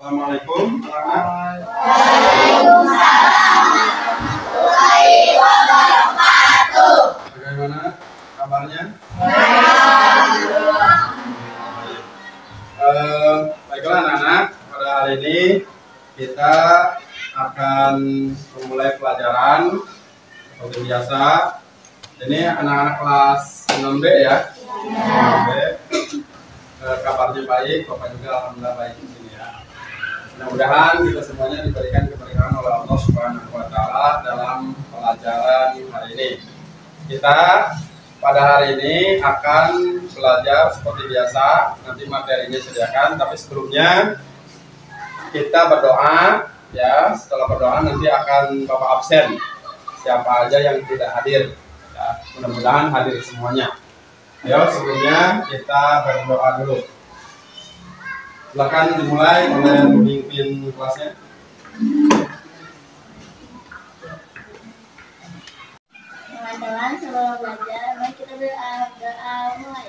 Assalamualaikum warahmatullahi wabarakatuh. Bagaimana kabarnya? Baiklah anak-anak, pada hari ini kita akan memulai pelajaran seperti biasa. Ini anak-anak kelas 6B ya. 6B. Kabarnya baik, Bapak juga alhamdulillah baik di sini ya. Mudah-mudahan kita semuanya diberikan keberkahan oleh Allah Subhanahu wa taala dalam pelajaran hari ini. Kita pada hari ini akan belajar seperti biasa, nanti materinya sediakan, tapi sebelumnya kita berdoa ya. Setelah berdoa nanti akan Bapak absen. Siapa aja yang tidak hadir ya, mudah-mudahan hadir semuanya. Ayo sebelumnya kita berdoa dulu. Silakan dimulai oleh pemimpin kelasnya. Teman-teman, sebelum belajar, mari kita berdoa mulai.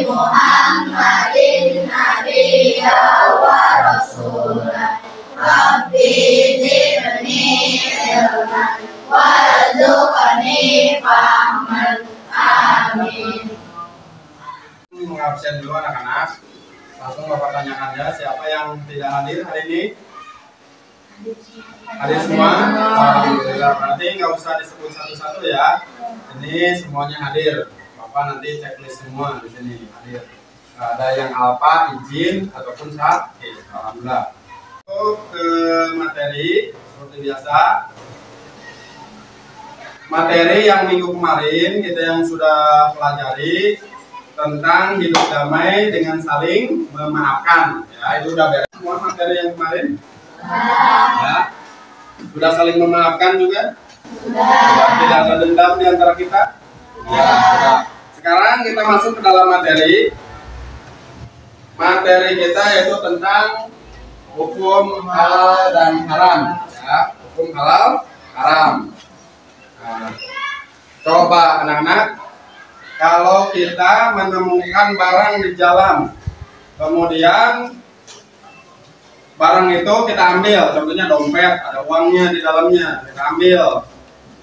Muhammadin nabiyya wa rasulah Rabbi zidni ilman warzuqni fahman. Amin. Mengabsen dulu anak-anak. Langsung Bapak tanyakan ya, siapa yang tidak hadir hari ini? Hadir semua? Alhamdulillah. Berarti nggak usah disebut satu-satu ya. Ini semuanya hadir. Bapak nanti checklist semua di sini hadir. Nggak ada yang alfa, izin ataupun sakit. Alhamdulillah. Untuk ke materi seperti biasa. Materi yang minggu kemarin kita yang sudah pelajari tentang hidup damai dengan saling memaafkan. Ya, itu udah beres semua materi yang kemarin. Ya. Sudah saling memaafkan juga? Sudah. Tidak ada dendam di antara kita? Ya, sudah. Sekarang kita masuk ke dalam materi. Materi kita yaitu tentang hukum halal dan haram. Ya, hukum halal, haram. Nah, coba anak-anak, kalau kita menemukan barang di jalan, kemudian barang itu kita ambil, contohnya dompet, ada uangnya di dalamnya, kita ambil.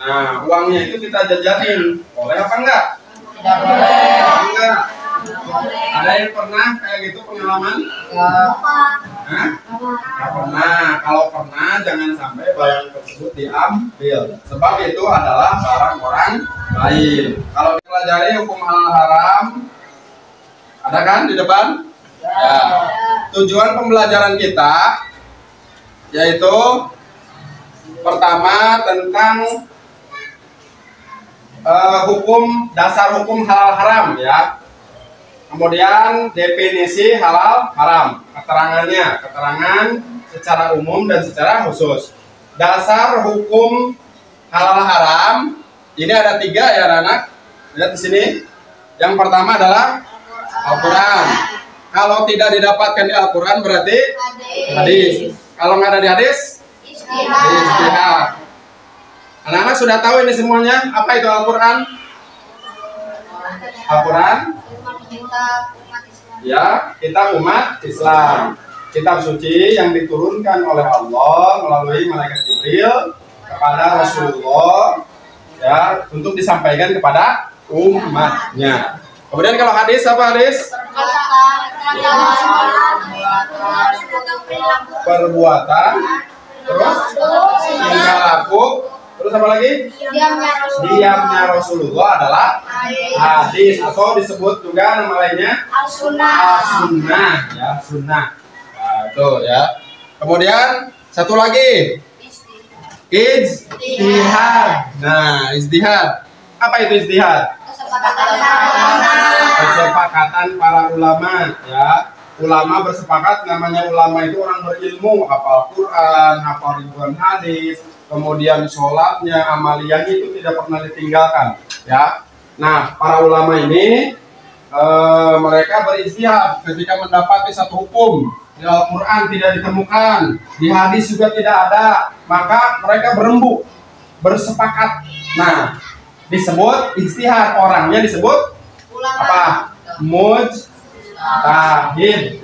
Nah, uangnya itu kita jajanin, boleh apa enggak? Tidak boleh. Enggak. Ada yang pernah kayak gitu pengalaman? Hah? Nggak pernah. Kalau pernah jangan sampai barang tersebut diambil, sebab itu adalah barang orang lain. Kalau dipelajari hukum halal haram, ada kan di depan? Ya. Tujuan pembelajaran kita yaitu pertama tentang dasar hukum halal haram ya. Kemudian definisi halal haram, keterangan secara umum dan secara khusus. Dasar hukum halal haram ini ada 3 ya anak. Lihat di sini. Yang pertama adalah Al-Quran. Kalau tidak didapatkan di Al-Quran berarti hadis. Kalau nggak ada di hadis, ijtihad. Anak-anak sudah tahu ini semuanya. Apa itu Al-Quran? Al-Quran? Ya, kitab umat Islam. Kitab suci yang diturunkan oleh Allah melalui malaikat Jibril kepada Rasulullah ya, untuk disampaikan kepada umatnya. Kemudian kalau hadis, apa hadis? perbuatan, terus tingkah laku, terus apa lagi? Diamnya Rasulullah adalah hadis atau disebut juga nama lainnya as-sunnah, ya sunnah. Nah, itu ya. Kemudian satu lagi ijtihad. Nah, ijtihad. Apa itu ijtihad? Kesepakatan para ulama, ya. Ulama bersepakat, namanya ulama itu orang berilmu, hafal Quran, hafal ribuan hadis, kemudian sholatnya, amaliyahnya itu tidak pernah ditinggalkan, ya. Nah, para ulama ini mereka berijtihad ketika mendapati satu hukum di Al-Quran tidak ditemukan, di hadis juga tidak ada, maka mereka berembuk, bersepakat. Nah, disebut ijtihad, orangnya disebut apa? Mujtahid,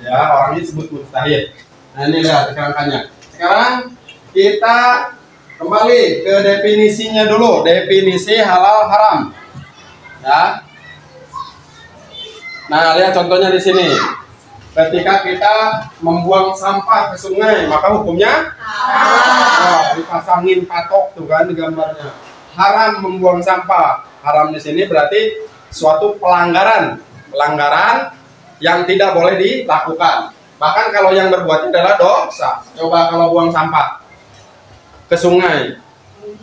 ya, orangnya disebut mujtahid. Nah, ini lihat kerangkanya. Sekarang kita kembali ke definisinya dulu, definisi halal haram, ya. Nah, lihat contohnya di sini. Ketika kita membuang sampah ke sungai, maka hukumnya haram. Dipasangin patok tuh kan di gambarnya. Haram membuang sampah. Haram di sini berarti suatu pelanggaran yang tidak boleh dilakukan. Bahkan kalau yang berbuatnya adalah dosa. Coba kalau buang sampah ke sungai,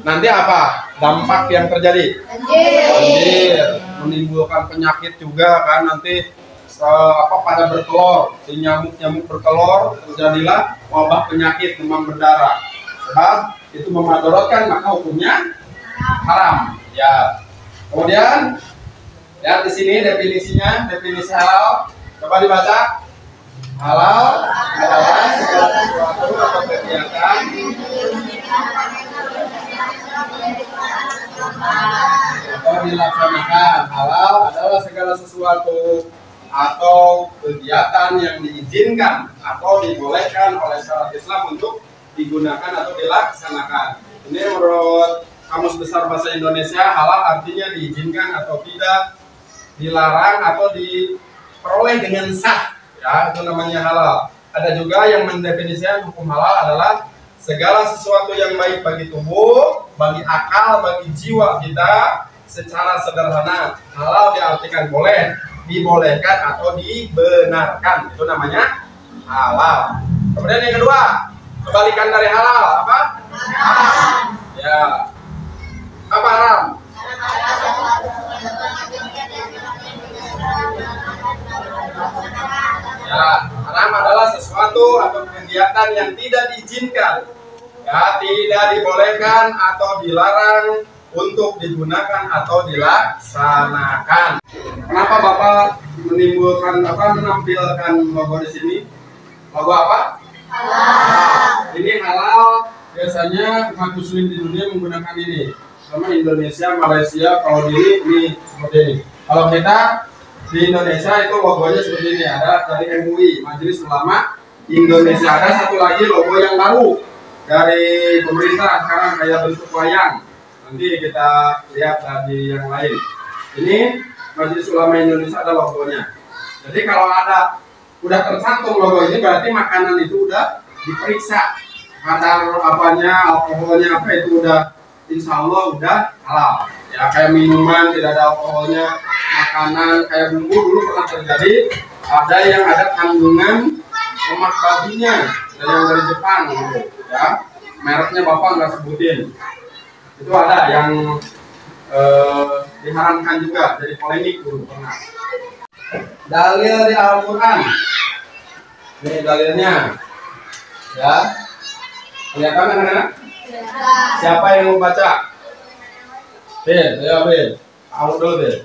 nanti apa dampak yang terjadi? Banjir, menimbulkan penyakit juga kan, nanti pada bertelur, si nyamuk bertelur, terjadilah wabah penyakit demam berdarah. Sebab itu memudaratkan, maka hukumnya haram. Ya. Kemudian lihat di sini definisinya, definisi halal. Coba dibaca. Halal adalah segala sesuatu atau kegiatan atau dilaksanakan. Halal adalah segala sesuatu atau kegiatan yang diizinkan atau dibolehkan oleh syariat Islam untuk digunakan atau dilaksanakan. Ini menurut Kamus Besar Bahasa Indonesia, halal artinya diizinkan atau tidak, dilarang atau diperoleh dengan sah, ya, itu namanya halal. Ada juga yang mendefinisikan hukum halal adalah segala sesuatu yang baik bagi tubuh, bagi akal, bagi jiwa kita secara sederhana. Halal diartikan boleh, dibolehkan atau dibenarkan, itu namanya halal. Kemudian yang kedua, kebalikan dari halal apa? Haram. Ya. Apa haram? Ya, haram adalah sesuatu atau kegiatan yang tidak diizinkan, ya, tidak dibolehkan atau dilarang untuk digunakan atau dilaksanakan. Kenapa Bapak menampilkan logo di sini? Logo apa? Halal. Ini halal, biasanya umat muslim di dunia menggunakan ini. Sama Indonesia, Malaysia, kalau ini seperti ini. Kalau kita di Indonesia itu logonya seperti ini, ada dari MUI, Majelis Ulama Indonesia. Ada satu lagi logo yang baru dari pemerintah sekarang kayak bentuk wayang. Nanti kita lihat di yang lain. Ini Majelis Ulama Indonesia ada logonya. Jadi kalau udah tercantum logo ini, berarti makanan itu udah diperiksa kadar apanya, alkoholnya apa, itu udah insya Allah udah halal. Ya, kayak minuman tidak ada alkoholnya, makanan kayak bumbu dulu pernah terjadi, ada yang ada kandungan lemak babinya, ada yang dari Jepang gitu, ya. Mereknya Bapak nggak sebutin. Itu ada yang diharamkan juga, jadi polemik dulu pernah. Dalil di Al-Quran, ini dalilnya, ya. Kelihatan anak-anak? Siapa yang mau baca? Bin, ya Bin, kamu dulu Bin.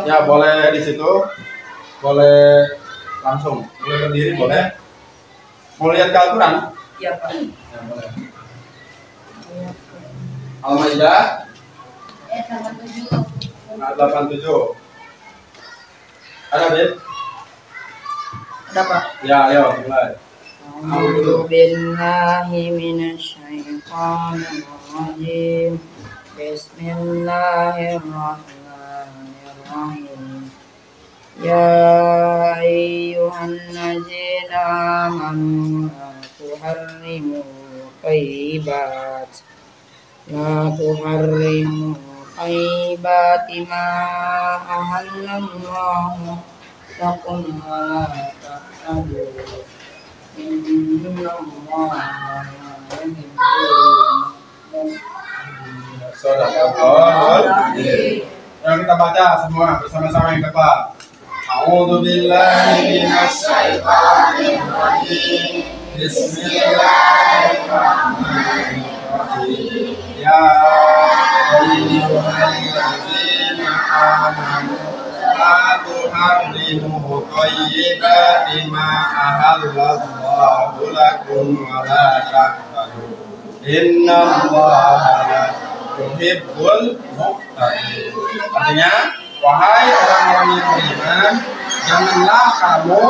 Ya boleh di situ, boleh langsung, boleh berdiri boleh. Mau lihat ke Al-Quran? Iya Pak. Ya boleh. Al-Maidah 87. Ada Bin? Ada Pak? Ya, ayo mulai. A'udzu billahi minasyaitonir rajim. Bismillahirrahmanirrahim. Ya أيها الذين آمنوا لا تحرموا طيبات ما أحل الله لكم ولا تعتدوا إن الله Yang kita baca semua bersama-sama yang depan. A'udzubillahi minasyaitonir rajim. Bismillahirrahmanirrahim. Ya ayyuhalladzina amanu la tuharrimu thayyibati ma ahallallahu lakum wa la ta'tadu. Innallaha yuhibbul muqtadin. Artinya, wahai orang-orang yang beriman, janganlah kamu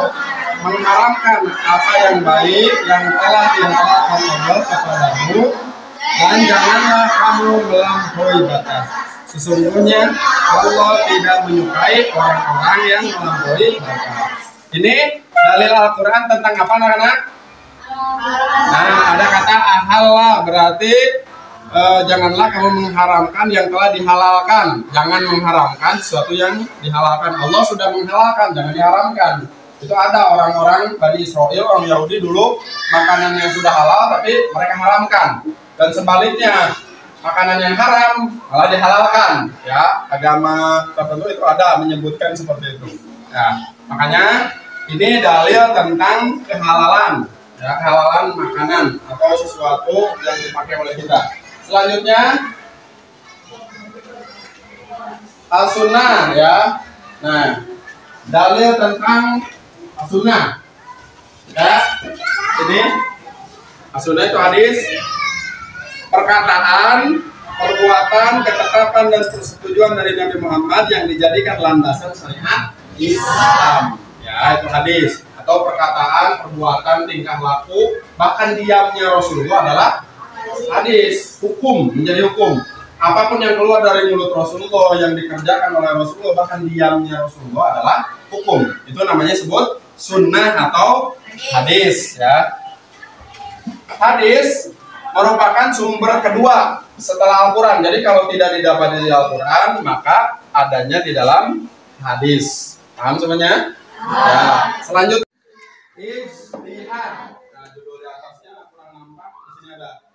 mengharamkan apa yang baik yang telah dihalalkan Allah kepadamu, dan janganlah kamu melampaui batas. Sesungguhnya Allah tidak menyukai orang-orang yang melampaui batas. Ini dalil Al-Quran tentang apa, anak-anak? Nah, ada kata ahalla, berarti janganlah kamu mengharamkan yang telah dihalalkan. Jangan mengharamkan sesuatu yang dihalalkan. Allah sudah menghalalkan, jangan diharamkan. Itu ada orang-orang Bani Israel, orang Yahudi dulu, makanan yang sudah halal tapi mereka haramkan. Dan sebaliknya, makanan yang haram malah dihalalkan. Ya, agama tertentu itu ada menyebutkan seperti itu. Ya, makanya ini dalil tentang kehalalan, ya, kehalalan makanan atau sesuatu yang dipakai oleh kita. Selanjutnya as-sunnah, ya. Nah, dalil tentang as-sunnah. Ya. Ini as-sunnah itu hadis, perkataan, perbuatan, ketetapan dan persetujuan dari Nabi Muhammad yang dijadikan landasan syariat Islam. Ya, itu hadis atau perkataan, perbuatan, tingkah laku, bahkan diamnya Rasulullah adalah hadis, hukum, menjadi hukum. Apapun yang keluar dari mulut Rasulullah, yang dikerjakan oleh Rasulullah, bahkan diamnya Rasulullah adalah hukum. Itu namanya sebut sunnah atau hadis, ya. Hadis merupakan sumber kedua setelah Al-Quran. Jadi kalau tidak didapat di Al-Quran, maka adanya di dalam hadis. Paham semuanya? Ya. Selanjutnya ijtihad. Nah, judul di atasnya kurang nampak, di sini ada.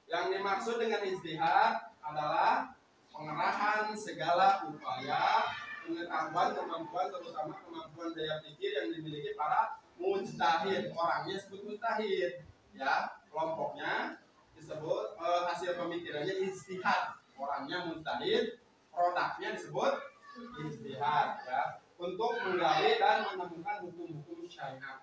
Yang dimaksud dengan ijtihad adalah pengerahan segala upaya, pengetahuan, kemampuan, terutama kemampuan daya pikir yang dimiliki para mujtahid. Orangnya disebut mujtahid, ya. Kelompoknya disebut hasil pemikirannya ijtihad. Orangnya mujtahid, produknya disebut ijtihad, ya. Untuk menggali dan menemukan hukum-hukum syariat.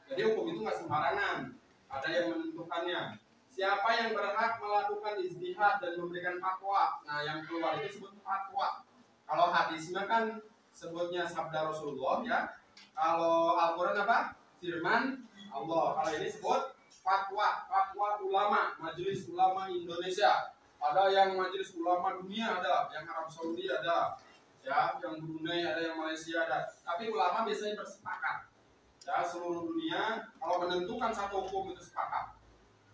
Jadi hukum itu nggak sembarangan, ada yang menentukannya. Siapa yang berhak melakukan ijtihad dan memberikan fatwa? Nah, yang keluar itu disebut fatwa. Kalau hadisnya kan sebutnya sabda Rasulullah, ya. Kalau Al-Quran apa? Firman Allah. Kalau ini sebut fatwa, fatwa ulama, Majelis Ulama Indonesia. Ada yang Majelis Ulama Dunia, ada yang Arab Saudi, ada ya, yang Brunei, ada yang Malaysia, ada. Tapi ulama biasanya bersepakat. Ya, seluruh dunia kalau menentukan satu hukum itu sepakat.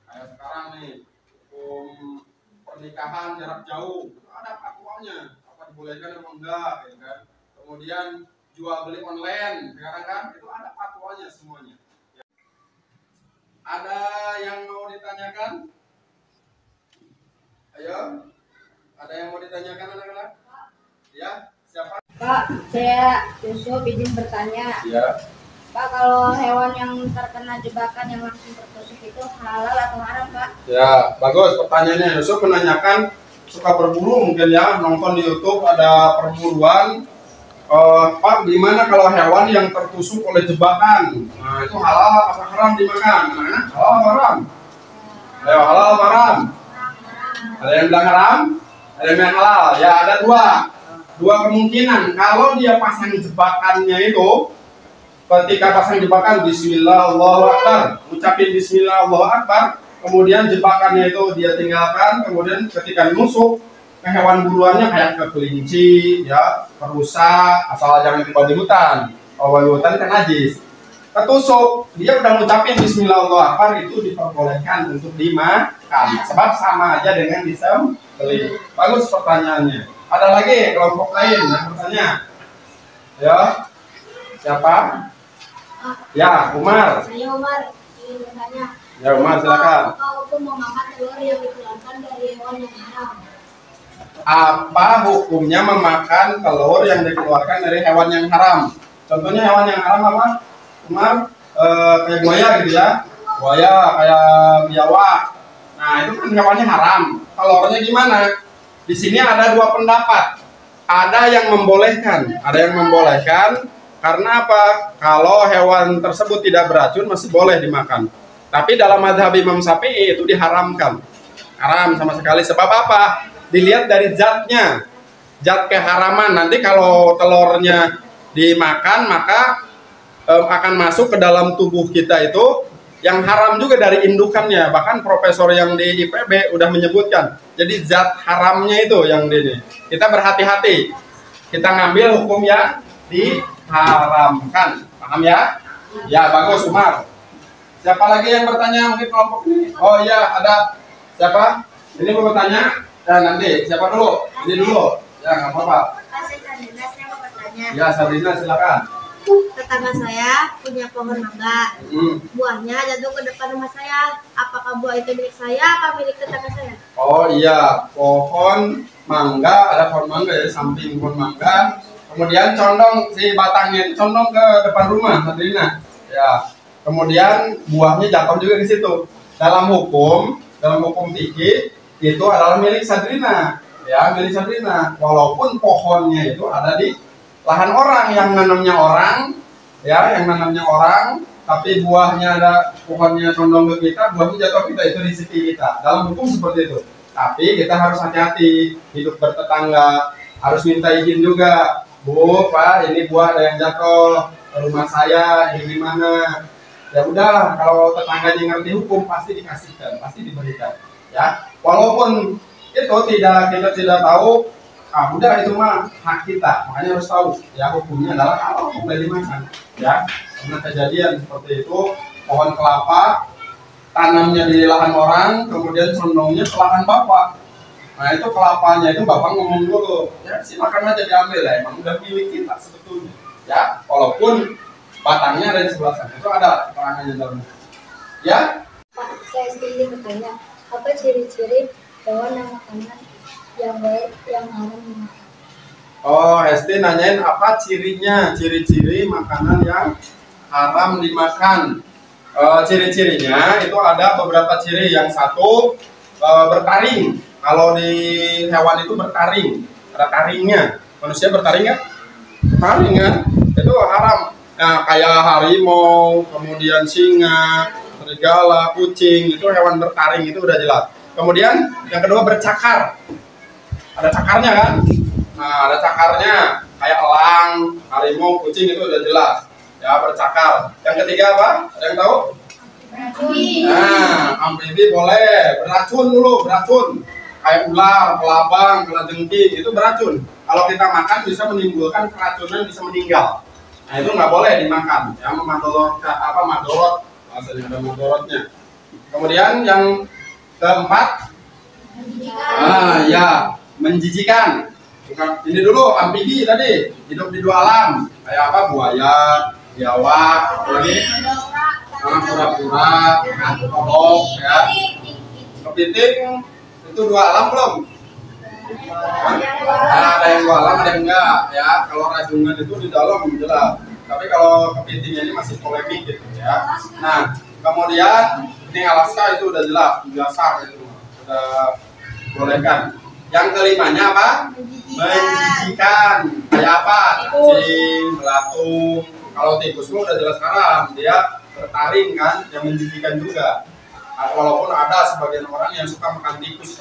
Kayak sekarang nih, hukum pernikahan jarak jauh, ada fatwanya, apa dibolehkan atau enggak, gitu kan. Kemudian jual beli online, sekarang kan itu ada fatwanya semuanya. Ya. Ada yang mau ditanyakan? Ayo, ada yang mau ditanyakan anak-anak? Ya, siapa? Pak, saya Yusuf izin bertanya. Ya. Pak, kalau hewan yang terkena jebakan yang langsung tertusuk itu halal atau haram, Pak? Ya, bagus pertanyaannya. Yusuf menanyakan suka berburu mungkin ya, nonton di YouTube ada perburuan. Pak, gimana kalau hewan yang tertusuk oleh jebakan? Nah, itu halal atau haram dimakan? Nah, halal atau haram? Ayo, halal atau haram? Ada yang bilang haram? Ada yang bilang halal? Ya, ada dua kemungkinan. Kalau dia pasang jebakannya itu, ketika pasang jebakan Bismillah Allahu Akbar, ucapin Bismillah Allahu Akbar, kemudian jebakannya itu dia tinggalkan, kemudian ketika nusuk ke hewan buruannya kayak ke kelinci, ya, ke rusa, asal jangan tiba di hutan. Wawalutan kan najis. Ketusuk, dia udah ngucapin Bismillahirrahmanirrahim, itu diperbolehkan untuk dimakan. Sebab sama aja dengan disembelih. Bagus pertanyaannya. Ada lagi kelompok lain yang bertanya? Ya, siapa? Ya, Umar. Saya Umar ingin bertanya. Ya, Umar silakan. Apa hukum memakan telur yang dikeluarkan dari hewan yang haram? Apa hukumnya memakan telur yang dikeluarkan dari hewan yang haram? Contohnya hewan yang haram apa? Umar, kayak buaya gitu ya, buaya kayak biawak. Nah itu kan hewannya haram. Telurnya gimana? Di sini ada dua pendapat. Ada yang membolehkan, karena apa? Kalau hewan tersebut tidak beracun masih boleh dimakan. Tapi dalam mazhab Imam Syafi'i itu diharamkan, haram sama sekali. Sebab apa? Dilihat dari zatnya, zat keharaman. Nanti kalau telurnya dimakan maka akan masuk ke dalam tubuh kita itu yang haram juga dari indukannya. Bahkan profesor yang di IPB udah menyebutkan. Jadi zat haramnya itu yang ini. Kita berhati-hati. Kita ngambil hukum yang diharamkan. Paham ya? Ya, bagus Umar. Siapa lagi yang bertanya mungkin kelompok ini? Oh iya, ada. Siapa? Ini mau bertanya? Ya, nanti. Siapa dulu? Ini dulu. Ya, nggak apa-apa. Saya mau bertanya. Ya, Sabrina silakan. Tetangga saya punya pohon mangga. Buahnya jatuh ke depan rumah saya. Apakah buah itu milik saya apa milik tetangga saya? Oh iya, pohon mangga, ada pohon mangga ya, samping pohon mangga. Kemudian condong, si batangnya itu condong ke depan rumah, Sabrina. Ya. Kemudian buahnya jatuh juga di situ. Dalam hukum fikih itu adalah milik Sabrina. Ya, milik Sabrina. Walaupun pohonnya itu ada di lahan orang, yang nanamnya orang, ya, tapi buahnya ada, pohonnya condong ke kita, buahnya jatuh kita, itu rezeki kita. Dalam hukum seperti itu. Tapi kita harus hati-hati, hidup bertetangga, harus minta izin juga. Bu, Pak, ini buah ada yang jatuh ke rumah saya, ini gimana? Ya udah, kalau tetangganya ngerti hukum pasti dikasihkan, pasti diberikan. Ya, walaupun itu kita tidak tahu. Udah itu mah hak kita, makanya harus tahu ya hukumnya adalah kalau boleh dimakan ya. Karena kejadian seperti itu, pohon kelapa tanamnya di lahan orang, kemudian condongnya ke lahan bapak. Nah itu kelapanya itu bapak ngomong dulu, ya silakan aja diambil ya, emang udah milik kita sebetulnya ya, walaupun batangnya ada di sebelah sana. Itu ada keterangannya dalam ya. Pak, saya sendiri bertanya, apa ciri-ciri hewan yang makanan yang baik yang haram dimakan? Oh, Hesti nanyain apa cirinya, ciri-ciri makanan yang haram dimakan. Ciri-cirinya itu ada beberapa ciri. Yang satu, bertaring. Kalau di hewan itu bertaring, ada taringnya. Manusia bertaring kan? Taring kan? Itu haram. Nah, kayak harimau, kemudian singa, serigala, kucing, itu hewan bertaring, itu udah jelas. Kemudian yang kedua bercakar. Ada cakarnya kan? Nah, ada cakarnya kayak elang, harimau, kucing, itu udah jelas ya, bercakar. Yang ketiga apa? Ada yang tahu? Amfibi. Nah, amfibi boleh. Beracun dulu, beracun. Kayak ular, kelabang, kelajengking, itu beracun. Kalau kita makan bisa menimbulkan keracunan, bisa meninggal. Nah, itu nggak boleh dimakan ya, madorot, bahasanya ada madorotnya. Kemudian yang keempat, ya, menjijikan. Ini dulu amfibi tadi, hidup di dua alam. Kayak apa? Buaya, biawak, lagi kura-kura, kodok, ya. Kepiting itu dua alam belum? Nah, ada yang dua alam, ada yang enggak, ya. Kalau rajungan itu di dalam jelas. Tapi kalau kepiting ini masih polemik gitu ya. Nah, kemudian ini Alaska itu udah jelas, biasa itu udah bolehkan. Yang kelimanya apa? Menjijikan. Kayak apa? Cacing, belatung. Kalau tikus itu udah jelas haram, dia bertaring kan, yang menjijikan juga. Walaupun ada sebagian orang yang suka makan tikus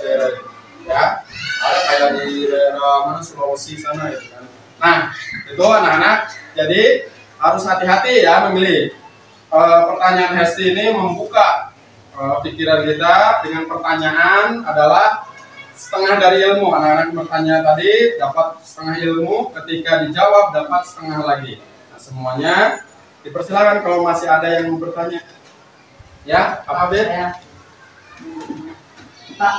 ya, ada kayak di daerah mana Sulawesi sana gitu kan. Nah, itu anak-anak, jadi harus hati-hati ya memilih. Pertanyaan Hesti ini membuka pikiran kita dengan pertanyaan adalah setengah dari ilmu. Anak-anak bertanya tadi dapat setengah ilmu, ketika dijawab dapat setengah lagi. Nah, semuanya dipersilakan kalau masih ada yang mau bertanya. Ya, apa Bet? Pak,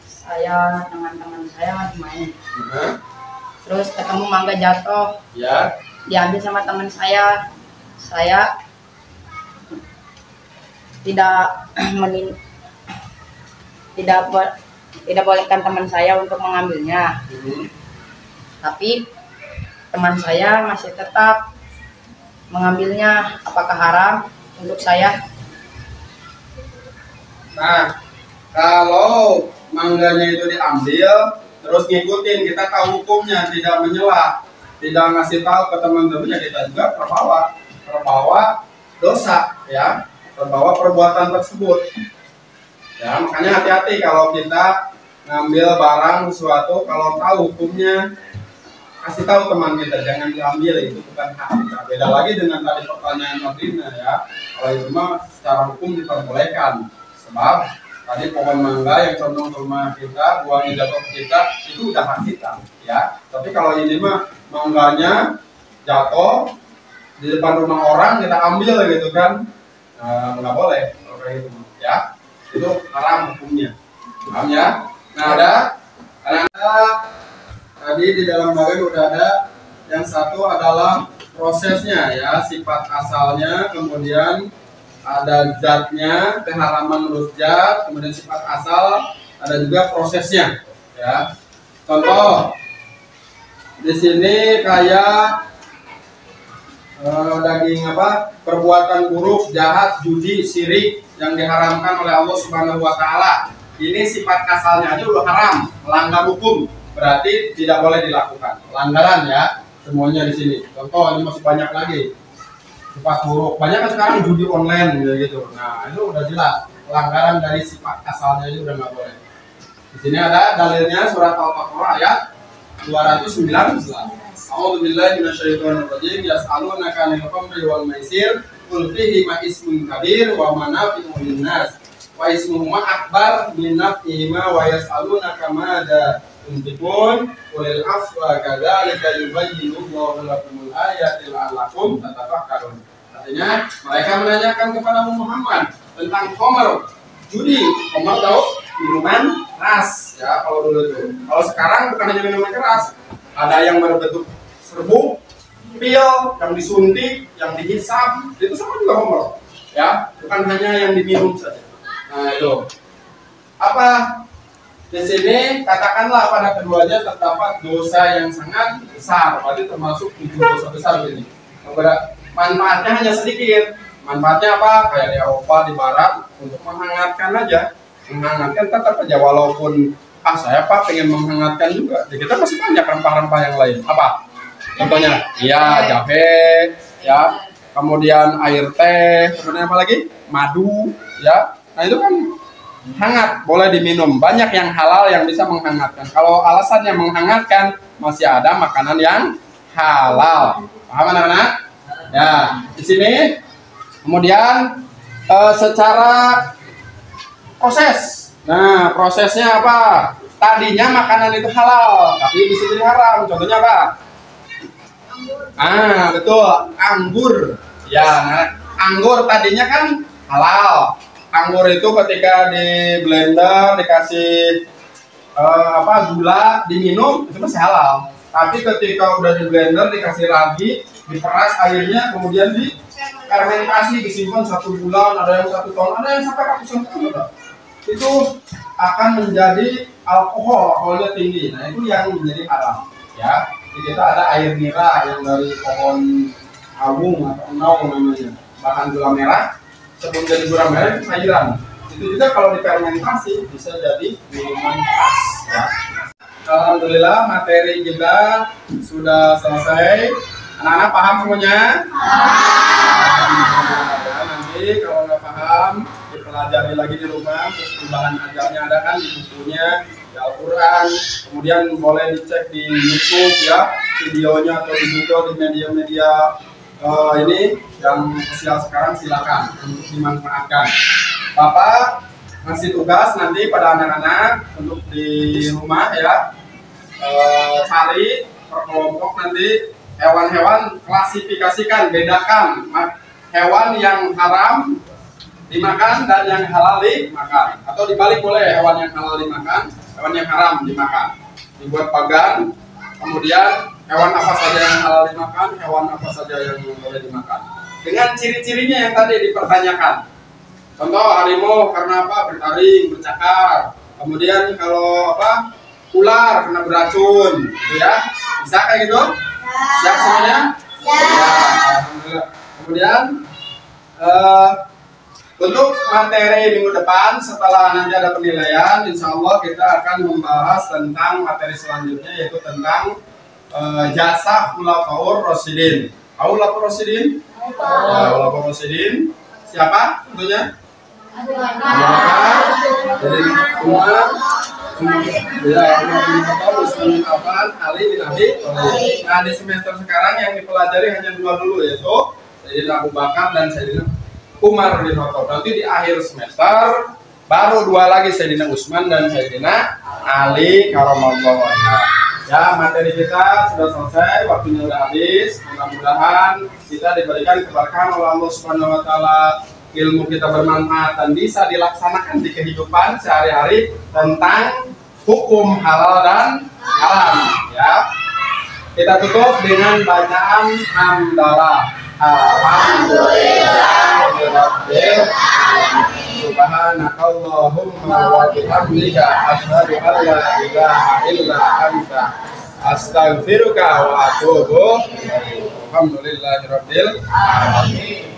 saya teman-teman saya lagi main. Terus ketemu mangga jatuh. Ya. Diambil sama teman saya. Saya tidak tidak bolehkan teman saya untuk mengambilnya. Tapi teman saya masih tetap mengambilnya. Apakah haram untuk saya? Nah, kalau mangganya itu diambil terus ngikutin, kita tahu hukumnya, tidak menyela, tidak ngasih tahu ke teman-temannya, kita juga terbawa dosa, ya, terbawa perbuatan tersebut. Ya, makanya hati-hati kalau kita ngambil barang sesuatu, kalau tahu hukumnya, kasih tahu teman kita, jangan diambil, itu bukan hak kita. Beda lagi dengan tadi pertanyaan Madrina, ya. Kalau itu mah secara hukum diperbolehkan, sebab tadi pohon mangga yang condong ke rumah kita, buahnya jatuh ke kita, itu udah hak kita, ya. Tapi kalau ini mah mangganya jatuh di depan rumah orang, kita ambil gitu kan, nggak boleh kalau kayak gitu, ya. Itu haram hukumnya, paham ya? Nah, ada tadi di dalam bagian udah ada yang satu adalah prosesnya, ya, sifat asalnya, kemudian ada zatnya, keharaman menurut zat, kemudian sifat asal, ada juga prosesnya, ya. Contoh di sini kayak daging apa, perbuatan buruk, jahat, judi, syirik yang diharamkan oleh Allah Subhanahu wa Ta'ala. Ini sifat asalnya aja udah haram, melanggar hukum, berarti tidak boleh dilakukan. Pelanggaran, ya, semuanya di sini. Contoh ini masih banyak lagi. Sifat buruk, banyak kan sekarang judi online gitu. Nah, itu udah jelas pelanggaran dari sifat asalnya itu udah nggak boleh. Di sini ada dalilnya surat Al-Baqarah ayat 219. A'udzubillahi minasyaitonir rajim. Yas'alunaka 'anil khamri wal maisir qul fihima ismun kabir wa manafi'u lin-nas wa ismuhuma akbar min naf'ihima wa yas'alunaka madza tunfiqun qulil 'afwa kadzalika yubayyinu Allahu lakumul ayati la'allakum tatafakkarun. Artinya mereka menanyakan kepada Muhammad tentang khamr, judi. Khamr tahu minuman keras, ya, kalau dulu itu. Kalau sekarang bukan hanya minuman keras, ada yang berbentuk serbuk, pil, yang disuntik, yang dihisap, itu semua juga khamr, ya, bukan hanya yang diminum saja. Nah, itu apa? Di sini katakanlah pada keduanya terdapat dosa yang sangat besar, berarti termasuk 7 dosa besar ini. Manfaatnya hanya sedikit. Manfaatnya apa? Kayak di Eropa, di Barat, untuk menghangatkan aja, menghangatkan tetap aja, walaupun saya Pak pengen menghangatkan juga. Di kita masih banyak rempah-rempah yang lain. Apa? Contohnya, ya, jahe, ya, kemudian air teh, kemudian apa lagi? Madu, ya. Nah, itu kan hangat, boleh diminum. Banyak yang halal yang bisa menghangatkan. Kalau alasannya menghangatkan, masih ada makanan yang halal. Paham anak-anak? Ya, di sini kemudian secara proses. Nah, prosesnya apa? Tadinya makanan itu halal, tapi bisa jadi haram. Contohnya apa? Betul, anggur. Ya, nah, anggur tadinya kan halal. Anggur itu ketika di blender dikasih gula, diminum itu masih halal. Tapi ketika udah di blender dikasih ragi, diperas airnya, kemudian difermentasi, disimpan 1 bulan, ada yang 1 tahun, ada yang sampai ratusan tahun. Itu akan menjadi alkoholnya tinggi. Nah, itu yang menjadi haram, ya. Di kita ada air nira yang dari pohon awung atau enau namanya, bahan gula merah. Sebelum jadi gula merah itu sayuran. Itu juga kalau difermentasi bisa jadi minuman khas, ya. Alhamdulillah materi kita sudah selesai. Anak-anak paham semuanya? Ya, nanti kalau nggak paham dipelajari lagi di rumah. Bahan ajarnya ada kan di bukunya, di Al-Quran. Kemudian boleh dicek di YouTube, ya, videonya, atau di Google, di media-media ini yang sosial sekarang, silakan untuk dimanfaatkan. Bapak ngasih tugas nanti pada anak-anak untuk di rumah, ya, cari per kelompok nanti hewan-hewan klasifikasikan, bedakan hewan yang haram dimakan dan yang halal dimakan, atau dibalik boleh, hewan yang halal dimakan, hewan yang haram dimakan. Dibuat pagan, kemudian hewan apa saja yang halal dimakan, hewan apa saja yang boleh dimakan. Dengan ciri-cirinya yang tadi dipertanyakan. Contoh harimau karena apa? Bertaring, bercakar. Kemudian kalau apa? Ular karena beracun, gitu ya. Bisa kayak gitu? Siap semuanya? Ya. Alhamdulillah. Kemudian untuk materi minggu depan setelah nanti ada penilaian, insya Allah kita akan membahas tentang materi selanjutnya, yaitu tentang jasa Khulafaur Rasyidin. Tahu Khulafaur Rasyidin? Khulafaur Rasyidin siapa tentunya? Abu Bakar, jadi Umar, Utsman bin Affan, Ali bin Abi Thalib. Nah, di semester sekarang yang dipelajari hanya 2 dulu, yaitu Sayyidina Abu Bakar dan Sayyidina Umar bin Khattab. Nanti di akhir semester baru 2 lagi, Sayyidina Utsman dan Sayyidina Ali karamallahu wajhah. Ya, materi kita sudah selesai, waktunya sudah habis. Mudah-mudahan kita diberikan keberkahan oleh Allah Subhanahu wa taala, ilmu kita bermanfaat dan bisa dilaksanakan di kehidupan sehari-hari tentang hukum halal dan haram. Ya, kita tutup dengan bacaan hamdalah. Alhamdulillahirabbil alamin. Subhanakallahumma wa bihamdika asyhadu an la ilaha illa anta astaghfiruka wa atubu ilaik. Alhamdulillahirabbil alamin.